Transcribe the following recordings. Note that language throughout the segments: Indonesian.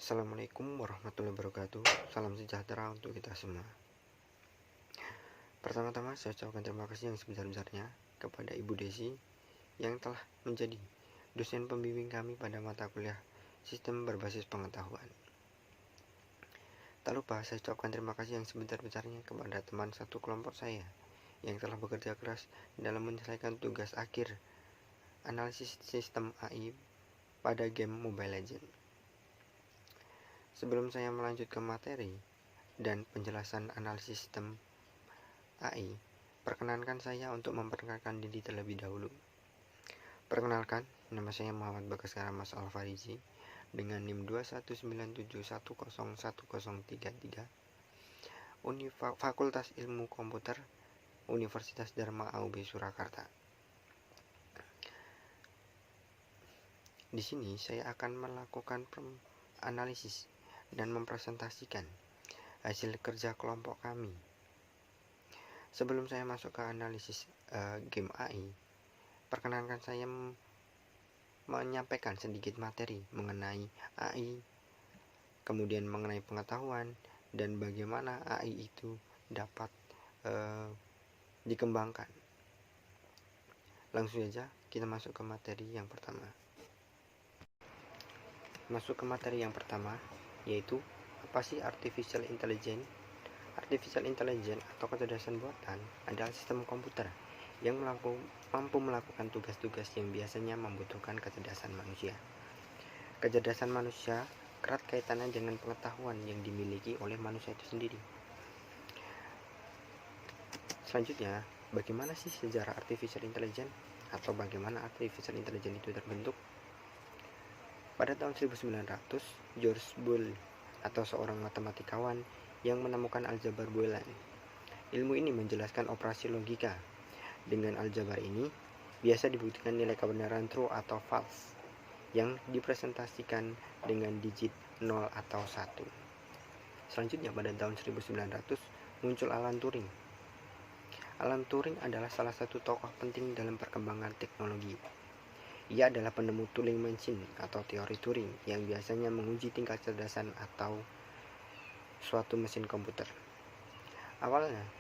Assalamualaikum warahmatullahi wabarakatuh. Salam sejahtera untuk kita semua. Pertama-tama saya ucapkan terima kasih yang sebesar-besarnya kepada Ibu Desi yang telah menjadi dosen pembimbing kami pada mata kuliah Sistem Berbasis Pengetahuan. Tak lupa saya ucapkan terima kasih yang sebesar-besarnya kepada teman satu kelompok saya yang telah bekerja keras dalam menyelesaikan tugas akhir analisis sistem AI pada game Mobile Legends. Sebelum saya melanjut ke materi dan penjelasan analisis sistem AI, perkenankan saya untuk memperkenalkan diri terlebih dahulu. Perkenalkan, nama saya Muhammad Bagaskara Mas Alfarizi dengan NIM 21971011033, Fakultas Ilmu Komputer, Universitas Dharma Aube Surakarta. Di sini saya akan melakukan analisis dan mempresentasikan hasil kerja kelompok kami. Sebelum saya masuk ke analisis game AI, perkenankan saya menyampaikan sedikit materi mengenai AI, kemudian mengenai pengetahuan dan bagaimana AI itu dapat dikembangkan. Langsung saja kita masuk ke materi yang pertama. Yaitu apa sih Artificial Intelligence? Artificial Intelligence atau kecerdasan buatan adalah sistem komputer yang mampu melakukan tugas-tugas yang biasanya membutuhkan kecerdasan manusia. Kecerdasan manusia erat kaitannya dengan pengetahuan yang dimiliki oleh manusia itu sendiri. Selanjutnya, bagaimana sih sejarah Artificial Intelligence atau bagaimana Artificial Intelligence itu terbentuk? Pada tahun 1900, George Boole atau seorang matematikawan yang menemukan aljabar Boolean. Ilmu ini menjelaskan operasi logika. Dengan aljabar ini, biasa dibuktikan nilai kebenaran true atau false yang dipresentasikan dengan digit 0 atau 1. Selanjutnya pada tahun 1900 muncul Alan Turing. Alan Turing adalah salah satu tokoh penting dalam perkembangan teknologi. Ia adalah penemu Turing Machine atau teori Turing yang biasanya menguji tingkat kecerdasan atau suatu mesin komputer.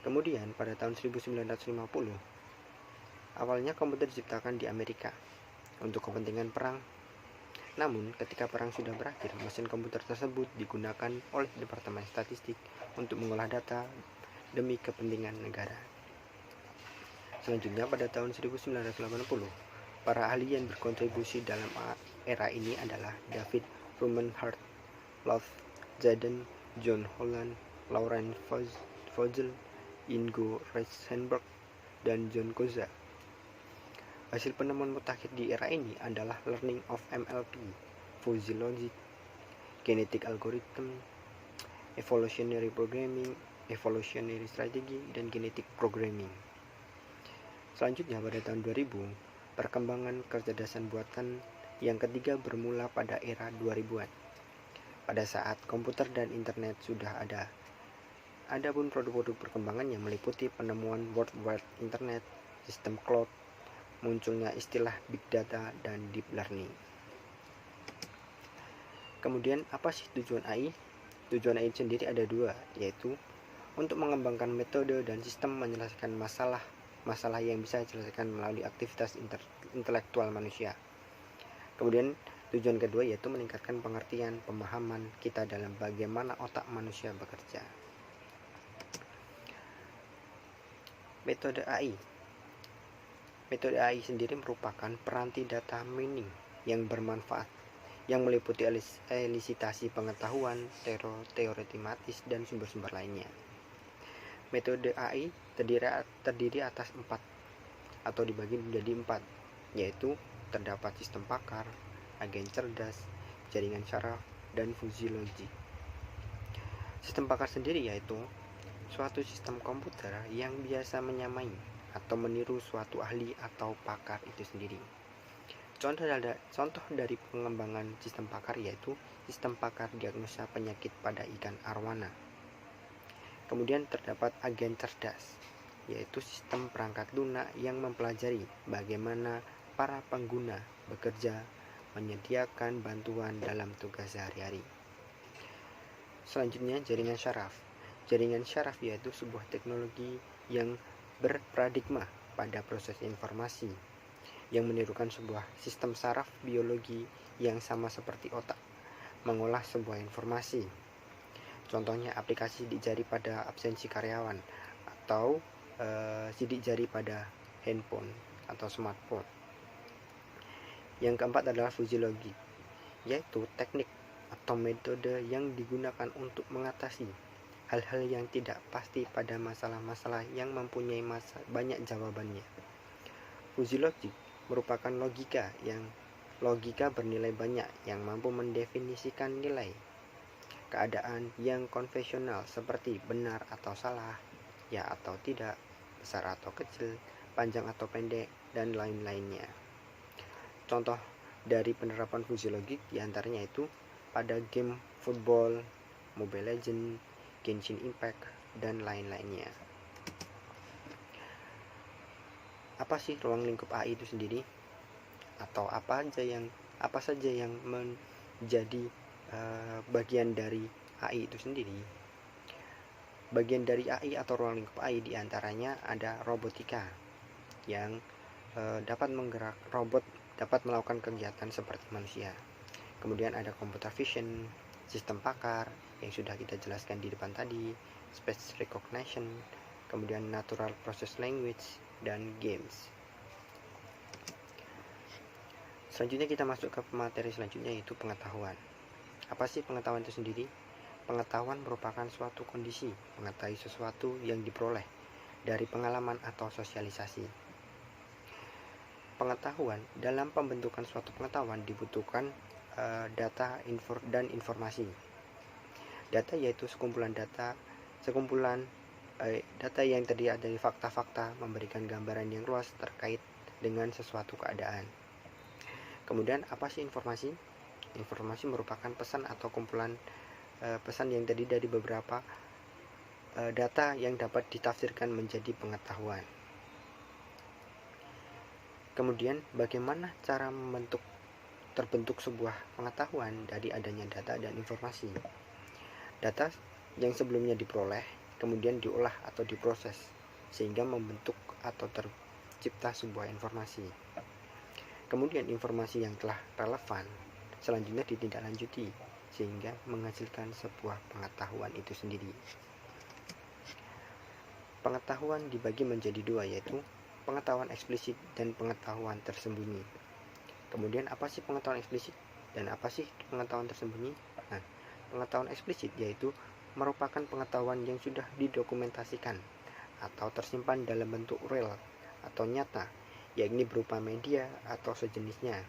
Kemudian pada tahun 1950, awalnya komputer diciptakan di Amerika untuk kepentingan perang. Namun, ketika perang sudah berakhir, mesin komputer tersebut digunakan oleh Departemen Statistik untuk mengolah data demi kepentingan negara. Selanjutnya pada tahun 1980, para ahli yang berkontribusi dalam era ini adalah David Rumenhart, Love Jaden, John Holland, Lauren Vogel, Ingo Reisenberg, dan John Koza. Hasil penemuan mutakhir di era ini adalah learning of MLP, fuzzy logic, genetic algorithm, evolutionary programming, evolutionary strategy, dan genetic programming. Selanjutnya pada tahun 2000, perkembangan kecerdasan buatan yang ketiga bermula pada era 2000-an. Pada saat komputer dan internet sudah ada. Adapun produk-produk perkembangan yang meliputi penemuan World Wide Internet, sistem cloud, munculnya istilah big data dan deep learning. Kemudian apa sih tujuan AI? Tujuan AI sendiri ada dua, yaitu untuk mengembangkan metode dan sistem menyelesaikan masalah yang bisa diselesaikan melalui aktivitas intelektual manusia. Kemudian tujuan kedua yaitu meningkatkan pengertian, pemahaman kita dalam bagaimana otak manusia bekerja. Metode AI. Metode AI sendiri merupakan peranti data mining yang bermanfaat, yang meliputi elisitasi pengetahuan, teori matematis, dan sumber-sumber lainnya. Metode AI terdiri atas 4 atau dibagi menjadi 4, yaitu terdapat sistem pakar, agen cerdas, jaringan syaraf, dan fuzzy logic. Sistem pakar sendiri yaitu suatu sistem komputer yang biasa menyamai atau meniru suatu ahli atau pakar itu sendiri. Contoh dari pengembangan sistem pakar yaitu sistem pakar diagnosa penyakit pada ikan arwana. Kemudian terdapat agen cerdas, yaitu sistem perangkat lunak yang mempelajari bagaimana para pengguna bekerja menyediakan bantuan dalam tugas sehari-hari. Selanjutnya, jaringan syaraf. Jaringan syaraf yaitu sebuah teknologi yang berparadigma pada proses informasi, yang menirukan sebuah sistem saraf biologi yang sama seperti otak, mengolah sebuah informasi. Contohnya aplikasi sidik jari pada absensi karyawan, atau sidik jari pada handphone atau smartphone. Yang keempat adalah fisiologi, yaitu teknik atau metode yang digunakan untuk mengatasi hal-hal yang tidak pasti pada masalah-masalah yang mempunyai banyak jawabannya. Fisiologi merupakan logika bernilai banyak yang mampu mendefinisikan nilai keadaan yang konvensional seperti benar atau salah, ya atau tidak, besar atau kecil, panjang atau pendek, dan lain-lainnya. Contoh dari penerapan fisiologi diantaranya itu pada game football, Mobile Legends, Genshin Impact, dan lain-lainnya. Apa sih ruang lingkup AI itu sendiri? Atau apa saja yang menjadi bagian dari AI itu sendiri? Bagian dari AI atau ruang lingkup AI diantaranya ada robotika, yang robot dapat melakukan kegiatan seperti manusia. Kemudian ada computer vision, sistem pakar yang sudah kita jelaskan di depan tadi, speech recognition, kemudian natural process language, dan games. Selanjutnya kita masuk ke materi selanjutnya, yaitu pengetahuan. Apa sih pengetahuan itu sendiri? Pengetahuan merupakan suatu kondisi mengetahui sesuatu yang diperoleh dari pengalaman atau sosialisasi. Pengetahuan, dalam pembentukan suatu pengetahuan dibutuhkan data dan informasi. Data yaitu sekumpulan data yang terdiri dari fakta-fakta, memberikan gambaran yang luas terkait dengan sesuatu keadaan. Kemudian apa sih informasi? Informasi merupakan pesan atau kumpulan pesan yang terdiri dari beberapa data yang dapat ditafsirkan menjadi pengetahuan. Kemudian bagaimana cara terbentuk sebuah pengetahuan dari adanya data dan informasi. Data yang sebelumnya diperoleh kemudian diolah atau diproses sehingga membentuk atau tercipta sebuah informasi. Kemudian informasi yang telah relevan selanjutnya ditindaklanjuti sehingga menghasilkan sebuah pengetahuan itu sendiri. Pengetahuan dibagi menjadi dua, yaitu pengetahuan eksplisit dan pengetahuan tersembunyi. Kemudian apa sih pengetahuan eksplisit dan apa sih pengetahuan tersembunyi? Nah, pengetahuan eksplisit yaitu merupakan pengetahuan yang sudah didokumentasikan atau tersimpan dalam bentuk real atau nyata, yakni berupa media atau sejenisnya.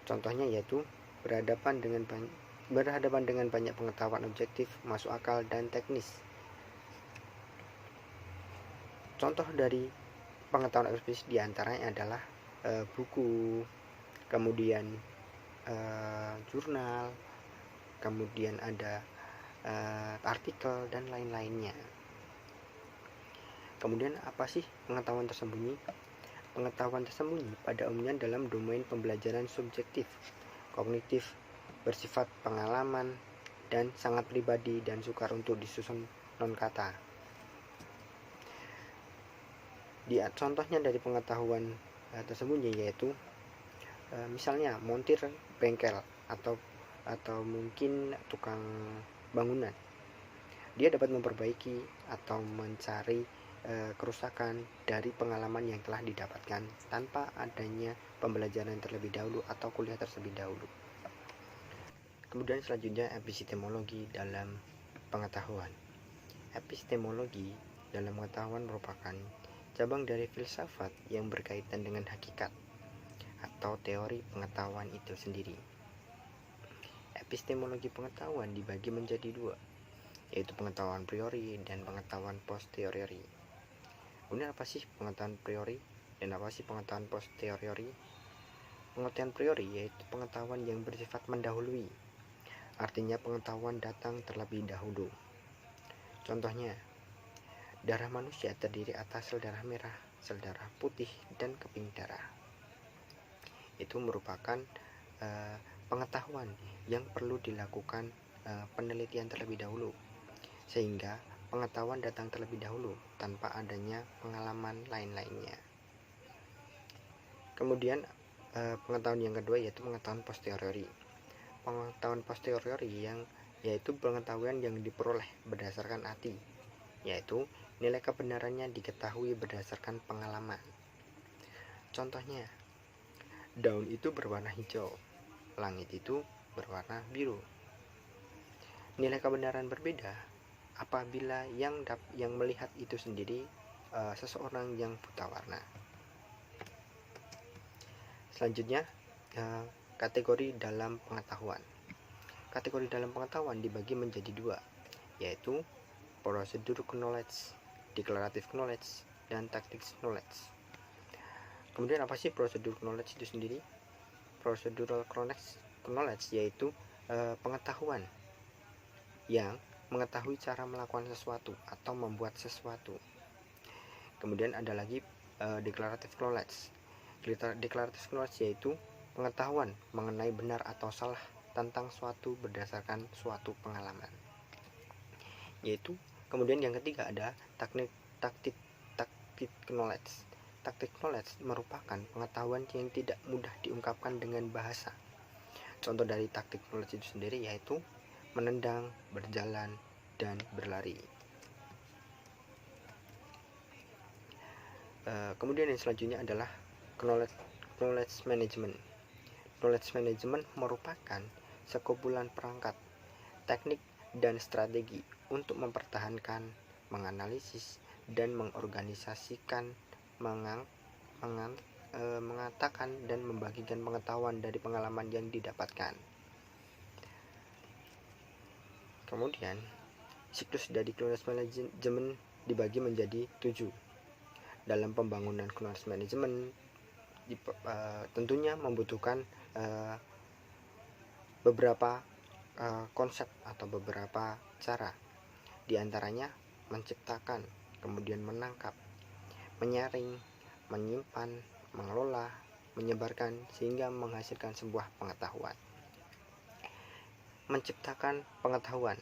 Contohnya yaitu berhadapan dengan banyak pengetahuan objektif, masuk akal, dan teknis. Contoh dari pengetahuan eksplisit diantaranya adalah buku, kemudian jurnal, kemudian ada artikel, dan lain-lainnya. Kemudian apa sih pengetahuan tersembunyi? Pengetahuan tersembunyi pada umumnya dalam domain pembelajaran subjektif, kognitif, bersifat pengalaman, dan sangat pribadi dan sukar untuk disusun non-kata. Contohnya dari pengetahuan tersembunyi yaitu misalnya montir bengkel atau mungkin tukang bangunan. Dia dapat memperbaiki atau mencari kerusakan dari pengalaman yang telah didapatkan tanpa adanya pembelajaran terlebih dahulu atau kuliah terlebih dahulu. Kemudian selanjutnya epistemologi dalam pengetahuan. Epistemologi dalam pengetahuan merupakan cabang dari filsafat yang berkaitan dengan hakikat atau teori pengetahuan itu sendiri. Epistemologi pengetahuan dibagi menjadi dua, yaitu pengetahuan priori dan pengetahuan posteriori. Kemudian apa sih pengetahuan priori dan apa sih pengetahuan posteriori? Pengetahuan priori yaitu pengetahuan yang bersifat mendahului, artinya pengetahuan datang terlebih dahulu. Contohnya, darah manusia terdiri atas sel darah merah, sel darah putih, dan keping darah. Itu merupakan pengetahuan yang perlu dilakukan penelitian terlebih dahulu, sehingga pengetahuan datang terlebih dahulu tanpa adanya pengalaman lain-lainnya. Kemudian pengetahuan yang kedua yaitu pengetahuan posteriori. Pengetahuan posteriori yaitu pengetahuan yang diperoleh berdasarkan hati, yaitu nilai kebenarannya diketahui berdasarkan pengalaman. Contohnya, daun itu berwarna hijau, langit itu berwarna biru. Nilai kebenaran berbeda apabila yang melihat itu sendiri seseorang yang buta warna. Selanjutnya, kategori dalam pengetahuan. Kategori dalam pengetahuan dibagi menjadi dua, yaitu procedural knowledge, declarative knowledge, dan tactics knowledge. Kemudian apa sih procedural knowledge itu sendiri? Procedural knowledge yaitu pengetahuan yang mengetahui cara melakukan sesuatu atau membuat sesuatu. Kemudian ada lagi declarative knowledge. Declarative knowledge yaitu pengetahuan mengenai benar atau salah tentang suatu berdasarkan suatu pengalaman. Kemudian yang ketiga ada tactic knowledge. Tactic knowledge merupakan pengetahuan yang tidak mudah diungkapkan dengan bahasa. Contoh dari tactic knowledge itu sendiri yaitu menendang, berjalan, dan berlari. Kemudian yang selanjutnya adalah knowledge management. Knowledge management merupakan sekumpulan perangkat, teknik, dan strategi untuk mempertahankan, menganalisis, dan mengorganisasikan, mengatakan, dan membagikan pengetahuan dari pengalaman yang didapatkan. Kemudian, siklus dari knowledge management dibagi menjadi 7. Dalam pembangunan knowledge management tentunya membutuhkan beberapa konsep atau beberapa cara, diantaranya menciptakan, kemudian menangkap, menyaring, menyimpan, mengelola, menyebarkan, sehingga menghasilkan sebuah pengetahuan. Menciptakan pengetahuan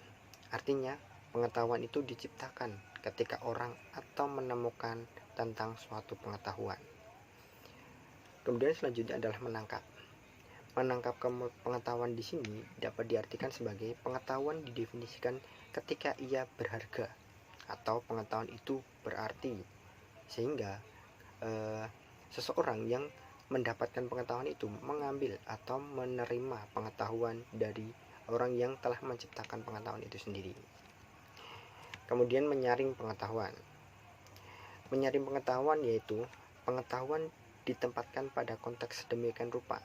artinya pengetahuan itu diciptakan ketika orang atau menemukan tentang suatu pengetahuan. Kemudian selanjutnya adalah menangkap. Menangkap pengetahuan di sini dapat diartikan sebagai pengetahuan didefinisikan ketika ia berharga atau pengetahuan itu berarti, sehingga seseorang yang mendapatkan pengetahuan itu mengambil atau menerima pengetahuan dari orang yang telah menciptakan pengetahuan itu sendiri. Kemudian menyaring pengetahuan. Menyaring pengetahuan yaitu pengetahuan ditempatkan pada konteks sedemikian rupa.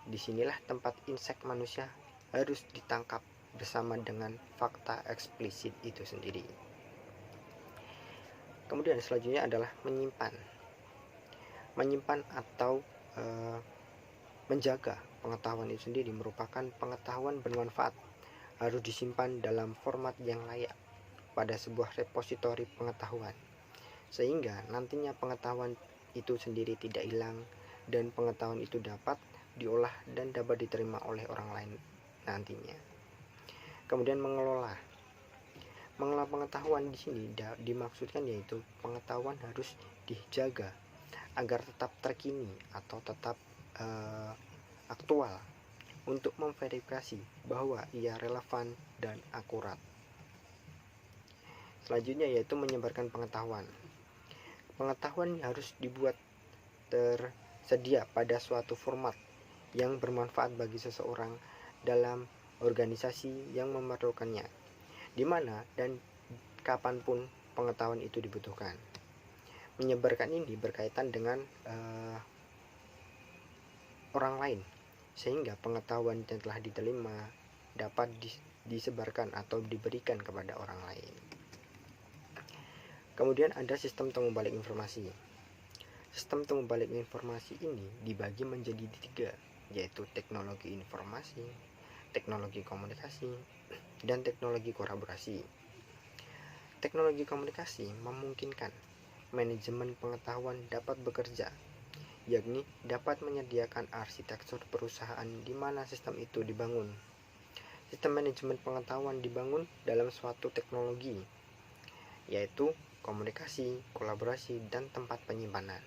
Disinilah tempat insight manusia harus ditangkap bersama dengan fakta eksplisit itu sendiri. Kemudian selanjutnya adalah menyimpan. Menyimpan atau menjaga pengetahuan itu sendiri merupakan pengetahuan bermanfaat, harus disimpan dalam format yang layak pada sebuah repositori pengetahuan, sehingga nantinya pengetahuan itu sendiri tidak hilang dan pengetahuan itu dapat diolah dan dapat diterima oleh orang lain nantinya. Kemudian mengelola. Mengelola pengetahuan di sini dimaksudkan yaitu pengetahuan harus dijaga agar tetap terkini atau tetap aktual untuk memverifikasi bahwa ia relevan dan akurat. Selanjutnya yaitu menyebarkan pengetahuan. Pengetahuan harus dibuat tersedia pada suatu format yang bermanfaat bagi seseorang dalam organisasi yang memerlukannya, di mana dan kapanpun pengetahuan itu dibutuhkan. Menyebarkan ini berkaitan dengan orang lain, sehingga pengetahuan yang telah diterima dapat disebarkan atau diberikan kepada orang lain. Kemudian ada sistem temu balik informasi. Sistem temu balik informasi ini dibagi menjadi 3, yaitu teknologi informasi, teknologi komunikasi, dan teknologi kolaborasi. Teknologi komunikasi memungkinkan manajemen pengetahuan dapat bekerja, yakni dapat menyediakan arsitektur perusahaan di mana sistem itu dibangun, Sistem manajemen pengetahuan dibangun dalam suatu teknologi, yaitu komunikasi, kolaborasi, dan tempat penyimpanan.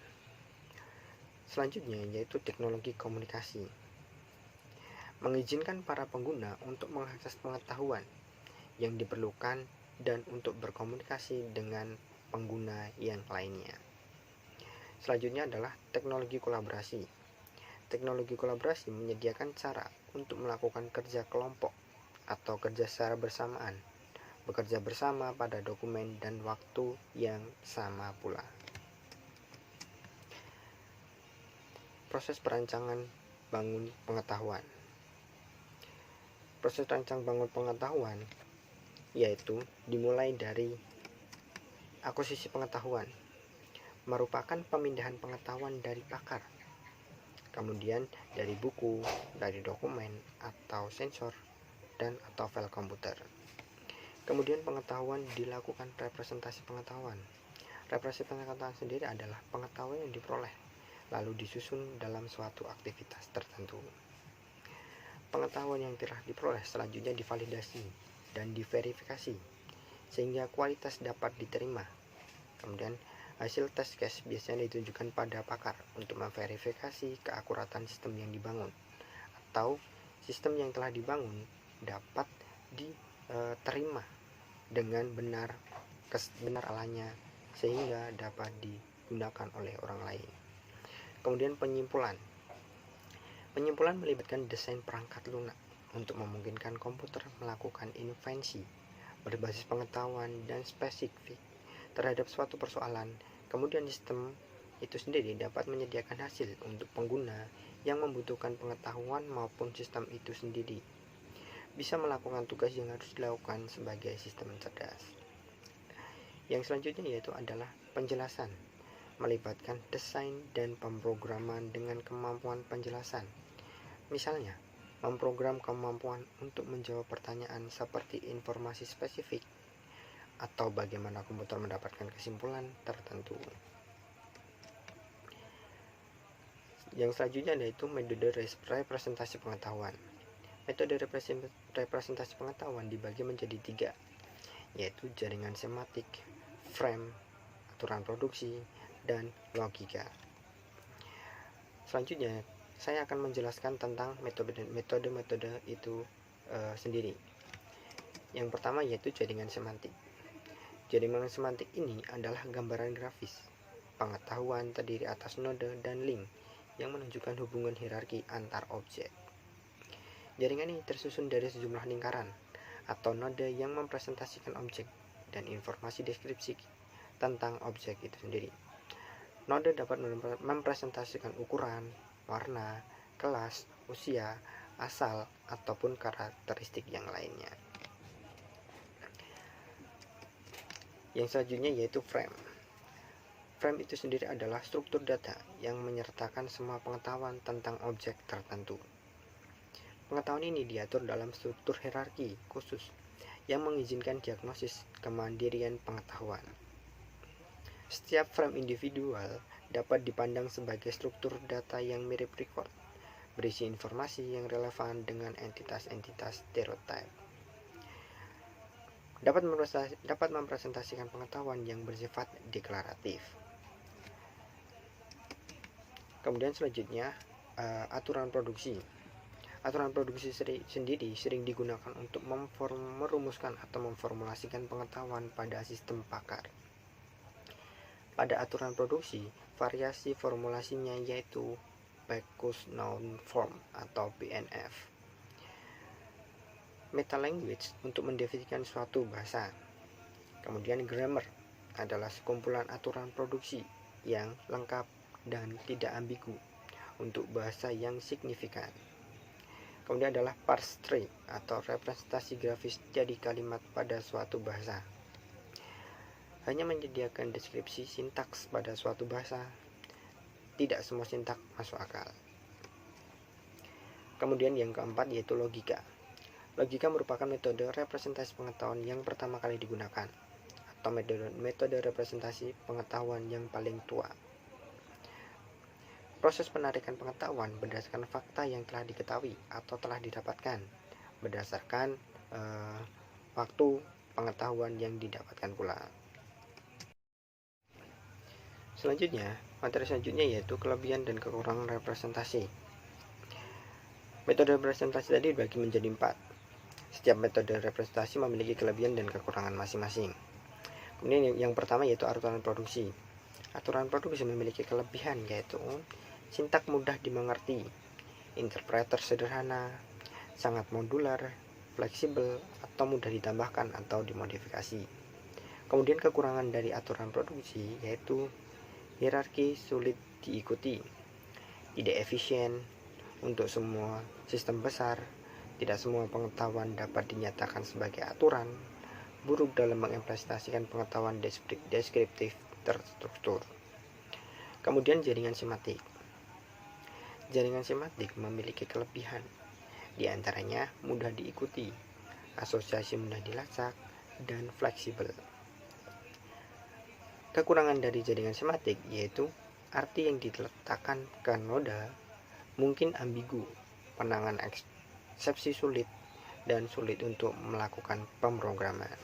Selanjutnya yaitu teknologi komunikasi. Mengizinkan para pengguna untuk mengakses pengetahuan yang diperlukan dan untuk berkomunikasi dengan pengguna yang lainnya. Selanjutnya adalah teknologi kolaborasi. Teknologi kolaborasi menyediakan cara untuk melakukan kerja kelompok atau kerja secara bersamaan, bekerja bersama pada dokumen dan waktu yang sama pula. Proses perancangan bangun pengetahuan. Proses rancang bangun pengetahuan yaitu dimulai dari akuisisi pengetahuan, merupakan pemindahan pengetahuan dari pakar, kemudian dari buku, dari dokumen, atau sensor, dan atau file komputer. Kemudian pengetahuan dilakukan representasi pengetahuan. Representasi pengetahuan sendiri adalah pengetahuan yang diperoleh, lalu disusun dalam suatu aktivitas tertentu. Pengetahuan yang telah diperoleh selanjutnya divalidasi dan diverifikasi, sehingga kualitas dapat diterima. Kemudian hasil tes case biasanya ditunjukkan pada pakar untuk memverifikasi keakuratan sistem yang dibangun, atau sistem yang telah dibangun dapat diterima dengan benar alanya sehingga dapat digunakan oleh orang lain. Kemudian penyimpulan melibatkan desain perangkat lunak untuk memungkinkan komputer melakukan invensi berbasis pengetahuan dan spesifik terhadap suatu persoalan. Kemudian sistem itu sendiri dapat menyediakan hasil untuk pengguna yang membutuhkan pengetahuan maupun sistem itu sendiri bisa melakukan tugas yang harus dilakukan sebagai sistem cerdas. Yang selanjutnya yaitu adalah penjelasan, melibatkan desain dan pemrograman dengan kemampuan penjelasan. Misalnya, memprogram kemampuan untuk menjawab pertanyaan seperti informasi spesifik atau bagaimana komputer mendapatkan kesimpulan tertentu. Yang selanjutnya yaitu metode representasi pengetahuan. Metode representasi pengetahuan dibagi menjadi 3, yaitu jaringan sematik, frame, aturan produksi, dan logika. Selanjutnya, saya akan menjelaskan tentang metode-metode itu sendiri. Yang pertama yaitu jaringan semantik. Jaringan semantik ini adalah gambaran grafis pengetahuan terdiri atas node dan link yang menunjukkan hubungan hierarki antar objek. Jaringan ini tersusun dari sejumlah lingkaran atau node yang mempresentasikan objek dan informasi deskripsi tentang objek itu sendiri. Node dapat mempresentasikan ukuran, warna, kelas, usia, asal, ataupun karakteristik yang lainnya. Yang selanjutnya yaitu frame. Frame itu sendiri adalah struktur data yang menyertakan semua pengetahuan tentang objek tertentu. Pengetahuan ini diatur dalam struktur hierarki khusus yang mengizinkan diagnosis kemandirian pengetahuan. Setiap frame individual dapat dipandang sebagai struktur data yang mirip record, berisi informasi yang relevan dengan entitas-entitas stereotip. Dapat mempresentasikan pengetahuan yang bersifat deklaratif. Kemudian selanjutnya aturan produksi. Aturan produksi sendiri sering digunakan untuk merumuskan atau memformulasikan pengetahuan pada sistem pakar. Pada aturan produksi, variasi formulasinya yaitu Backus Noun Form atau BNF. Metalanguage untuk mendefinisikan suatu bahasa. Kemudian grammar adalah sekumpulan aturan produksi yang lengkap dan tidak ambigu untuk bahasa yang signifikan. Kemudian adalah parse tree atau representasi grafis jadi kalimat pada suatu bahasa. Hanya menyediakan deskripsi sintaks pada suatu bahasa. Tidak semua sintaks masuk akal. Kemudian yang keempat yaitu logika. Logika merupakan metode representasi pengetahuan yang pertama kali digunakan, atau metode representasi pengetahuan yang paling tua. Proses penarikan pengetahuan berdasarkan fakta yang telah diketahui atau telah didapatkan berdasarkan waktu pengetahuan yang didapatkan pula. Materi selanjutnya yaitu kelebihan dan kekurangan representasi. Metode representasi tadi dibagi menjadi 4. Setiap metode representasi memiliki kelebihan dan kekurangan masing-masing. Kemudian yang pertama yaitu aturan produksi. Aturan produksi memiliki kelebihan yaitu sintak mudah dimengerti, interpreter sederhana, sangat modular, fleksibel, atau mudah ditambahkan atau dimodifikasi. Kemudian kekurangan dari aturan produksi yaitu hierarki sulit diikuti, tidak efisien untuk semua sistem besar, tidak semua pengetahuan dapat dinyatakan sebagai aturan, buruk dalam mengimplementasikan pengetahuan deskriptif terstruktur. Kemudian jaringan simatik. Jaringan simatik memiliki kelebihan, di antaranya mudah diikuti, asosiasi mudah dilacak, dan fleksibel. Kekurangan dari jaringan simatik yaitu arti yang diletakkan ke noda mungkin ambigu, penanganan eksepsi sulit, dan sulit untuk melakukan pemrograman.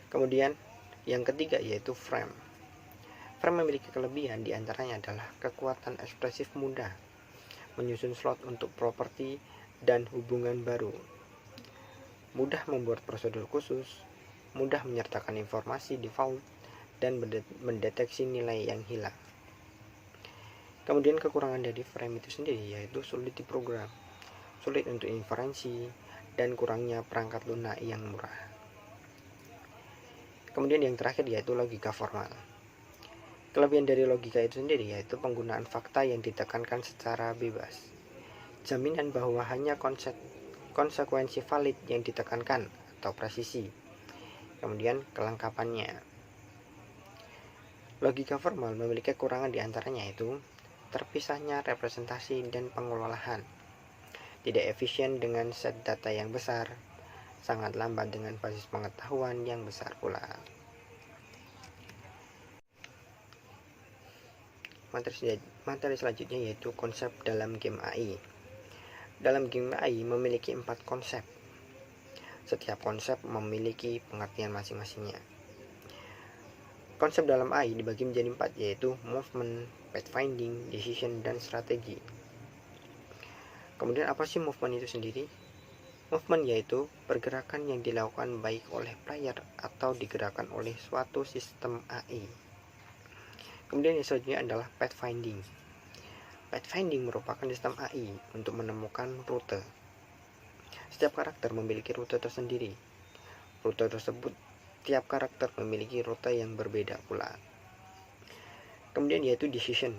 Kemudian yang ketiga yaitu frame. Frame memiliki kelebihan, diantaranya adalah kekuatan ekspresif mudah, menyusun slot untuk properti dan hubungan baru, mudah membuat prosedur khusus, mudah menyertakan informasi default, dan mendeteksi nilai yang hilang. Kemudian kekurangan dari frame itu sendiri yaitu sulit diprogram, sulit untuk inferensi, dan kurangnya perangkat lunak yang murah. Kemudian yang terakhir yaitu logika formal. Kelebihan dari logika itu sendiri yaitu penggunaan fakta yang ditekankan secara bebas, jaminan bahwa hanya konsekuensi valid yang ditekankan atau presisi. Kemudian kelengkapannya. Logika formal memiliki kekurangan diantaranya yaitu terpisahnya representasi dan pengelolaan, tidak efisien dengan set data yang besar, sangat lambat dengan basis pengetahuan yang besar pula. Materi selanjutnya yaitu konsep dalam game AI. Dalam game AI memiliki 4 konsep. Setiap konsep memiliki pengertian masing-masingnya. Konsep dalam AI dibagi menjadi 4 yaitu movement, pathfinding, decision, dan strategi. Kemudian apa sih movement itu sendiri? Movement yaitu pergerakan yang dilakukan baik oleh player atau digerakkan oleh suatu sistem AI. Kemudian yang selanjutnya adalah pathfinding. Pathfinding merupakan sistem AI untuk menemukan rute. Setiap karakter memiliki rute tersendiri. Rute tersebut tiap karakter memiliki rute yang berbeda pula. Kemudian yaitu decision.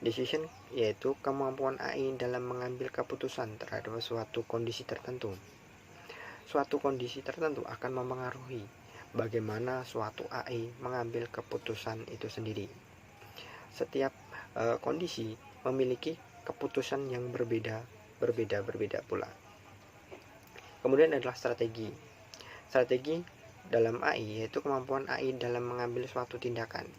Decision yaitu kemampuan AI dalam mengambil keputusan terhadap suatu kondisi tertentu. Suatu kondisi tertentu akan mempengaruhi bagaimana suatu AI mengambil keputusan itu sendiri. Setiap kondisi memiliki keputusan yang berbeda pula. Kemudian adalah strategi. Strategi dalam AI yaitu kemampuan AI dalam mengambil suatu tindakan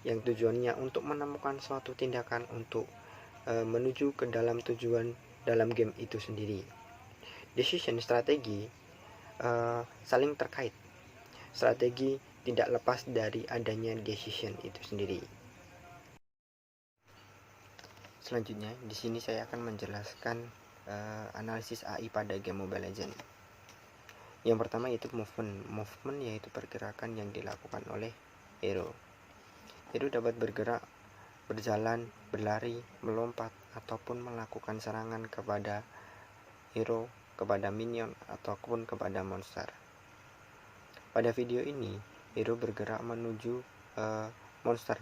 yang tujuannya untuk menemukan suatu tindakan untuk menuju ke dalam tujuan dalam game itu sendiri. Decision strategi saling terkait. Strategi tidak lepas dari adanya decision itu sendiri. Selanjutnya di sini saya akan menjelaskan analisis AI pada game Mobile Legends. Yang pertama yaitu movement. Movement yaitu pergerakan yang dilakukan oleh hero. Hero dapat bergerak, berjalan, berlari, melompat, ataupun melakukan serangan kepada hero, kepada minion, ataupun kepada monster. Pada video ini, hero bergerak menuju monster.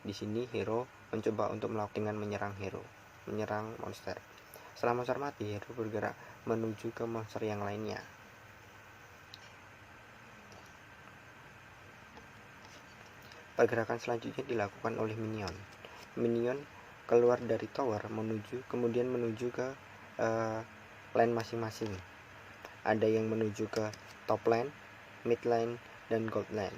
Di sini hero mencoba untuk melakukan dengan menyerang monster. Setelah monster mati, hero bergerak menuju ke monster yang lainnya. Pergerakan selanjutnya dilakukan oleh minion. Minion keluar dari tower kemudian menuju ke lane masing-masing. Ada yang menuju ke top lane, mid lane, dan gold lane.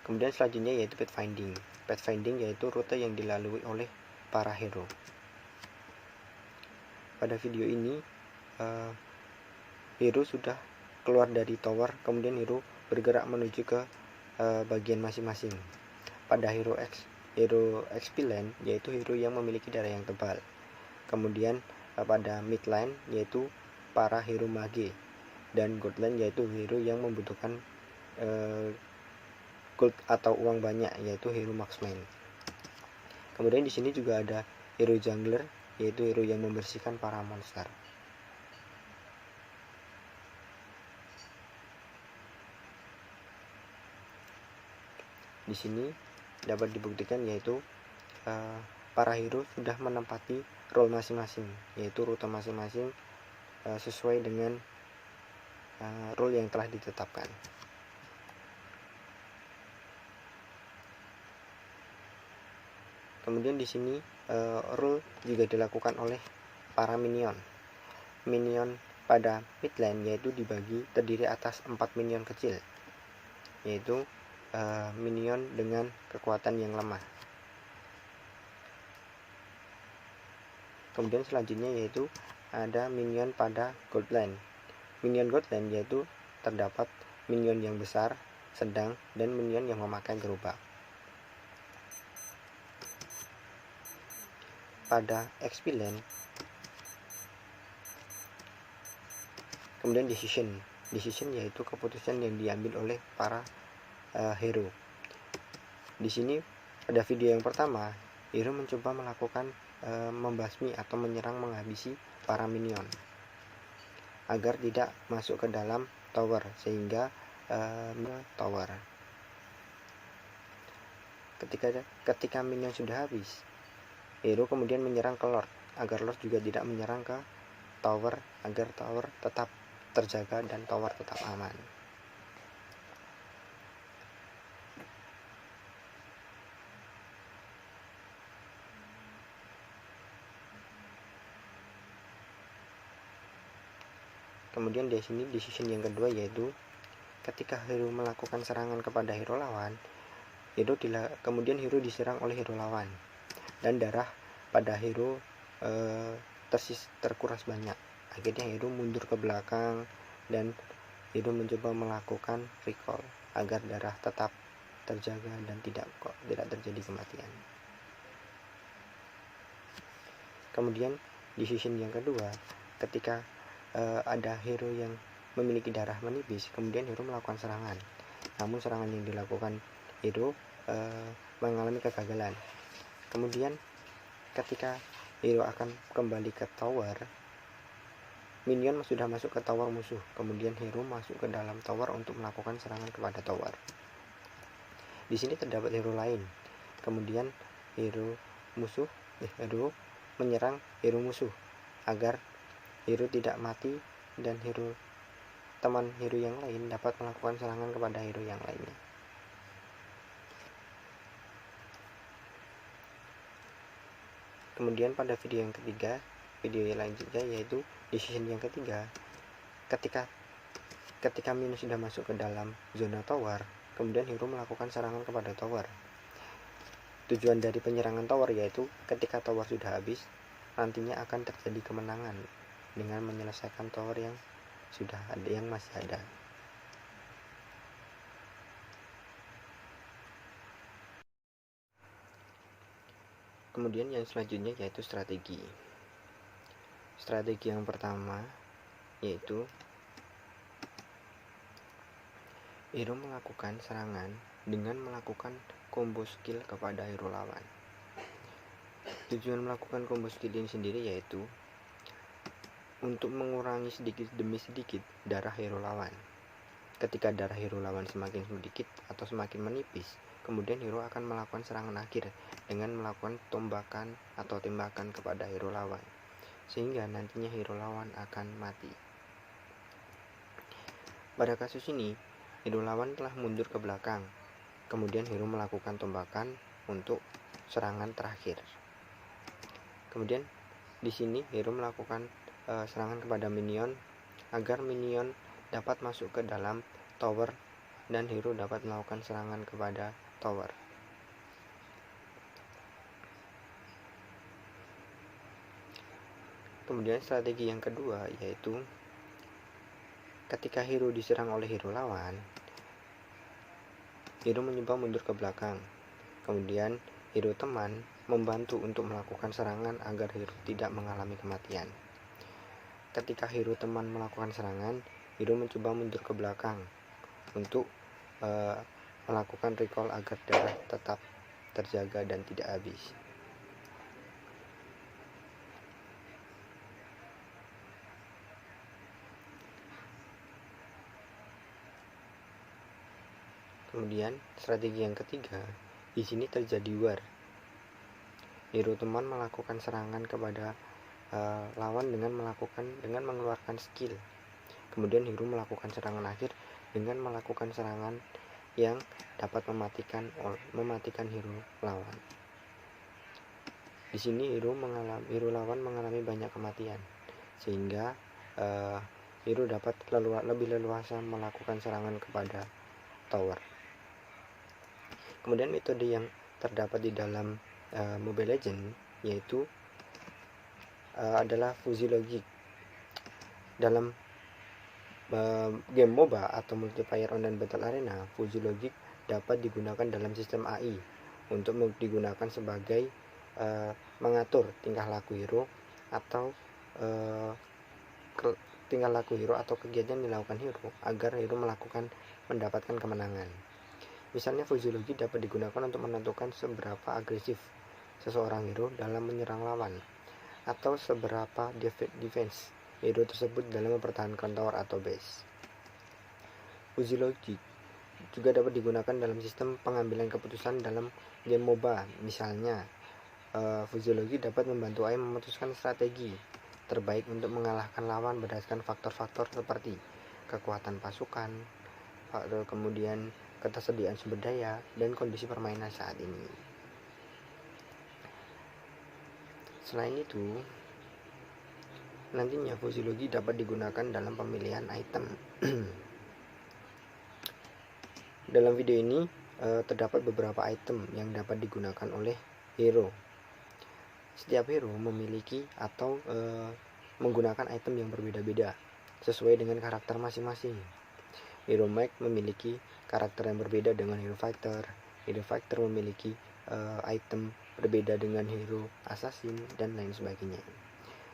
Kemudian selanjutnya yaitu pathfinding. Pathfinding yaitu rute yang dilalui oleh para hero. Pada video ini hero sudah keluar dari tower, kemudian hero bergerak menuju ke bagian masing-masing. Pada hero XP lane yaitu hero yang memiliki darah yang tebal. Kemudian pada mid lane yaitu para hero mage, dan gold lane yaitu hero yang membutuhkan gold atau uang banyak yaitu hero marksman. Kemudian di sini juga ada hero jungler yaitu hero yang membersihkan para monster. Di sini dapat dibuktikan yaitu para hero sudah menempati role masing-masing, yaitu rute masing-masing sesuai dengan role yang telah ditetapkan. Kemudian di sini role juga dilakukan oleh para minion. Minion pada mid lane yaitu terdiri atas 4 minion kecil, yaitu minion dengan kekuatan yang lemah. Kemudian selanjutnya yaitu ada minion pada gold lane. Minion gold lane yaitu terdapat minion yang besar, sedang, dan minion yang memakai gerobak. Pada XP lane kemudian decision yaitu keputusan yang diambil oleh para hero. Di sini pada video yang pertama, hero mencoba melakukan membasmi atau menyerang menghabisi para minion agar tidak masuk ke dalam tower, sehingga tower. Ketika minion sudah habis, hero kemudian menyerang ke lord agar lord juga tidak menyerang ke tower, agar tower tetap terjaga dan tower tetap aman. Kemudian di sini decision yang kedua yaitu ketika hero melakukan serangan kepada hero lawan, kemudian hero diserang oleh hero lawan dan darah pada hero terkuras banyak. Akhirnya hero mundur ke belakang dan hero mencoba melakukan recall agar darah tetap terjaga dan tidak terjadi kematian. Kemudian decision yang kedua, ketika ada hero yang memiliki darah menipis, kemudian hero melakukan serangan. Namun serangan yang dilakukan hero mengalami kegagalan. Kemudian ketika hero akan kembali ke tower, minion sudah masuk ke tower musuh. Kemudian hero masuk ke dalam tower untuk melakukan serangan kepada tower. Di sini terdapat hero lain. Kemudian hero menyerang hero musuh agar hero tidak mati dan teman hero yang lain dapat melakukan serangan kepada hero yang lainnya. Kemudian pada video yang ketiga, video yang lanjutnya yaitu decision yang ketiga, ketika minion sudah masuk ke dalam zona tower, kemudian hero melakukan serangan kepada tower. Tujuan dari penyerangan tower yaitu ketika tower sudah habis, nantinya akan terjadi kemenangan dengan menyelesaikan tower yang sudah ada, yang masih ada. Kemudian yang selanjutnya yaitu strategi. Strategi yang pertama yaitu hero melakukan serangan dengan melakukan combo skill kepada hero lawan. Tujuan melakukan combo skill ini sendiri yaitu untuk mengurangi sedikit demi sedikit darah hero lawan. Ketika darah hero lawan semakin sedikit atau semakin menipis, kemudian hero akan melakukan serangan akhir dengan melakukan tembakan atau tembakan kepada hero lawan, sehingga nantinya hero lawan akan mati. Pada kasus ini, hero lawan telah mundur ke belakang, kemudian hero melakukan tembakan untuk serangan terakhir. Kemudian di sini hero melakukan serangan kepada minion agar minion dapat masuk ke dalam tower dan hero dapat melakukan serangan kepada tower. Kemudian strategi yang kedua yaitu ketika hero diserang oleh hero lawan, hero mencoba mundur ke belakang. Kemudian hero teman membantu untuk melakukan serangan agar hero tidak mengalami kematian. Ketika hero teman melakukan serangan, hero mencoba mundur ke belakang untuk melakukan recall agar darah tetap terjaga dan tidak habis. Kemudian strategi yang ketiga, di sini terjadi war. Hero teman melakukan serangan kepada lawan dengan mengeluarkan skill. Kemudian hero melakukan serangan akhir dengan melakukan serangan yang dapat mematikan hero lawan. Di sini hero lawan mengalami banyak kematian, sehingga hero dapat lebih leluasa melakukan serangan kepada tower. Kemudian metode yang terdapat di dalam Mobile Legends yaitu adalah fuzzy logic. Dalam game MOBA atau multiplayer online battle arena, fuzzy logic dapat digunakan dalam sistem AI untuk digunakan sebagai mengatur tingkah laku hero atau kegiatan yang dilakukan hero agar hero mendapatkan kemenangan. Misalnya fuzzy logic dapat digunakan untuk menentukan seberapa agresif seseorang hero dalam menyerang lawan atau seberapa defense hero tersebut dalam mempertahankan tower atau base. Fuzzy logic juga dapat digunakan dalam sistem pengambilan keputusan dalam game MOBA. Misalnya, fuzzy logic dapat membantu AI memutuskan strategi terbaik untuk mengalahkan lawan berdasarkan faktor-faktor seperti kekuatan pasukan, kemudian ketersediaan sumber daya, dan kondisi permainan saat ini. Selain itu, nantinya fuzzy logic dapat digunakan dalam pemilihan item. Dalam video ini terdapat beberapa item yang dapat digunakan oleh hero. Setiap hero memiliki atau menggunakan item yang berbeda-beda sesuai dengan karakter masing-masing. Hero Mech memiliki karakter yang berbeda dengan hero fighter. Hero fighter memiliki item berbeda dengan hero assassin dan lain sebagainya.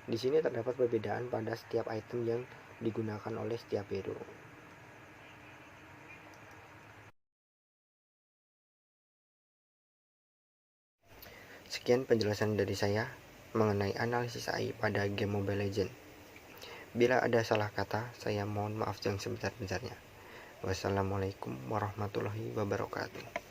Di sini terdapat perbedaan pada setiap item yang digunakan oleh setiap hero. Sekian penjelasan dari saya mengenai analisis AI pada game Mobile Legends. Bila ada salah kata, saya mohon maaf yang sebesar-besarnya. Wassalamualaikum warahmatullahi wabarakatuh.